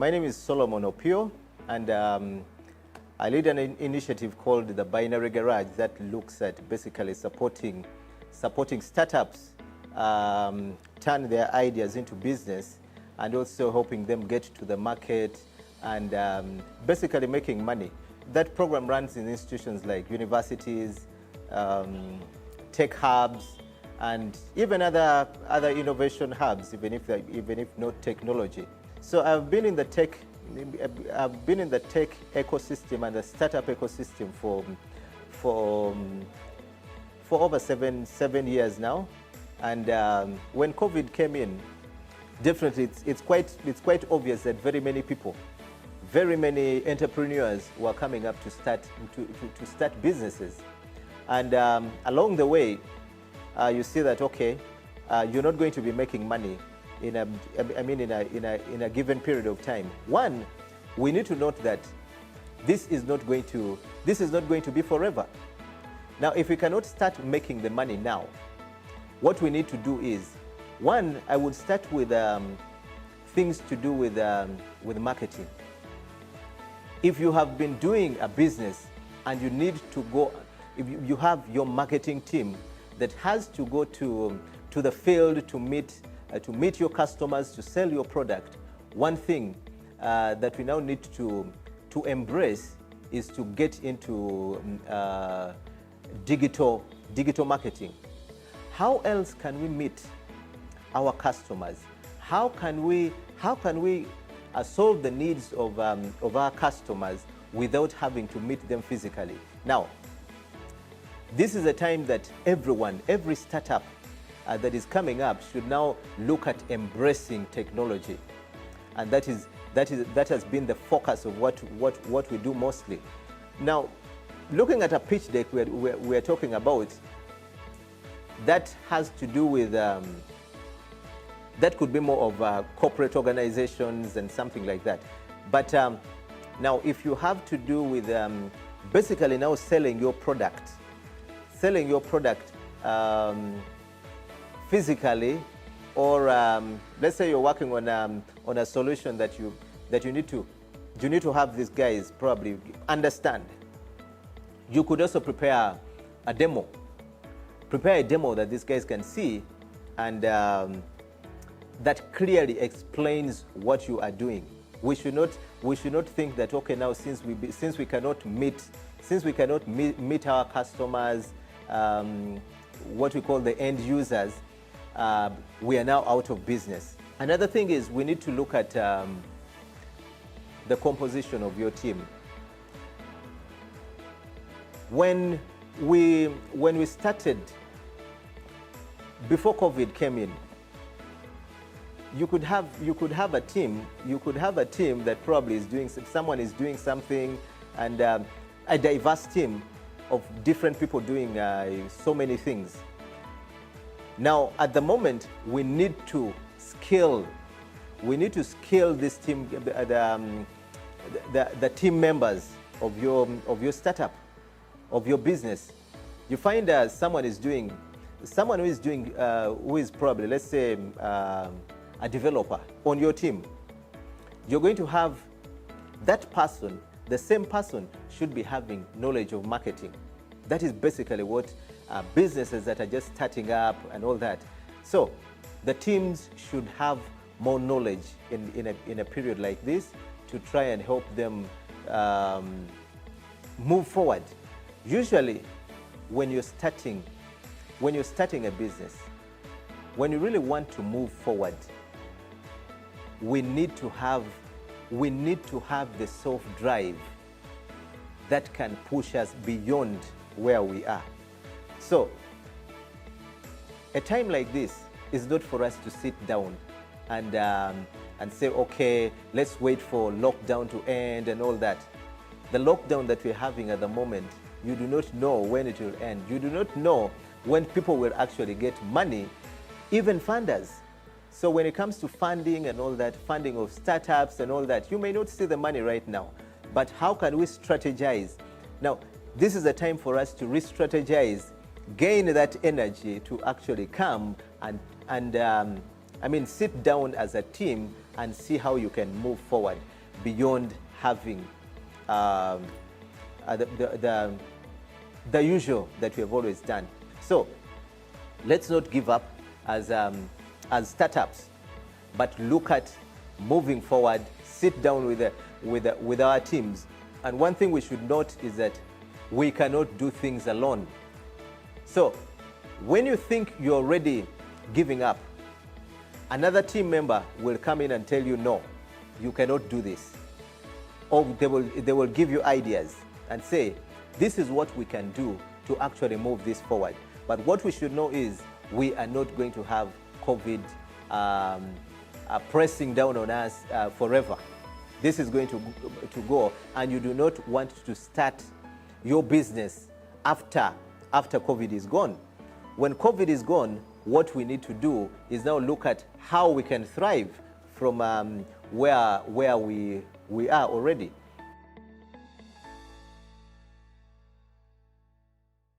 My name is Solomon Opio, and I lead an initiative called the Binary Garage that looks at basically supporting startups turn their ideas into business, and also helping them get to the market and basically making money. That program runs in institutions like universities, tech hubs, and even other innovation hubs, even if not technology. So I've been in the tech ecosystem and the startup ecosystem for over seven years now. And when COVID came in, definitely it's quite obvious that very many people, very many entrepreneurs were coming up to start businesses. And along the way, you see that, okay, you're not going to be making money in a given period of time. One, we need to note that this is not going to be forever. Now, if we cannot start making the money now, what we need to do is, one, I would start with things to do with marketing. If you have been doing a business and you need to go, if you have your marketing team that has to go to the field to meet your customers, to sell your product, one thing that we now need to embrace is to get into digital marketing. How else can we meet our customers? How can we solve the needs of our customers without having to meet them physically? Now, this is a time that every startup that is coming up should now look at embracing technology, and that has been the focus of what we do mostly. Now, looking at a pitch deck we're talking about, that has to do with that could be more of corporate organizations and something like that. But now, if you have to do with basically now selling your product physically, or let's say you're working on a solution that you need to have these guys probably understand. You could also prepare a demo that these guys can see, and that clearly explains what you are doing. We should not think that, okay, now since we cannot meet our customers, what we call the end users, we are now out of business. Another thing is, we need to look at the composition of your team. When we started, before COVID came in, you could have a team that probably someone is doing something, and a diverse team of different people doing so many things. Now, at the moment, we need to scale this team, the team members of your startup, of your business. You find someone who is probably, let's say, a developer on your team. You're going to have that person. The same person should be having knowledge of marketing. That is basically what businesses that are just starting up and all that. So the teams should have more knowledge in a period like this to try and help them move forward. Usually, when you're starting a business, when you really want to move forward, we need to have the self-drive that can push us beyond where we are. So, a time like this is not for us to sit down and say, okay, let's wait for lockdown to end and all that. The lockdown that we're having at the moment, you do not know when it will end. You do not know when people will actually get money, even funders. So when it comes to funding and all that, funding of startups and all that, you may not see the money right now, but how can we strategize? Now, this is a time for us to re-strategize, gain that energy to actually come and sit down as a team and see how you can move forward beyond having the usual that we have always done. So let's not give up as startups, but look at moving forward, sit down with our teams. And one thing we should note is that we cannot do things alone. So when you think you're already giving up, another team member will come in and tell you, no, you cannot do this. Or they will give you ideas and say, this is what we can do to actually move this forward. But what we should know is we are not going to have COVID pressing down on us forever. This is going to go, and you do not want to start your business after COVID is gone. When COVID is gone, what we need to do is now look at how we can thrive from where we are already.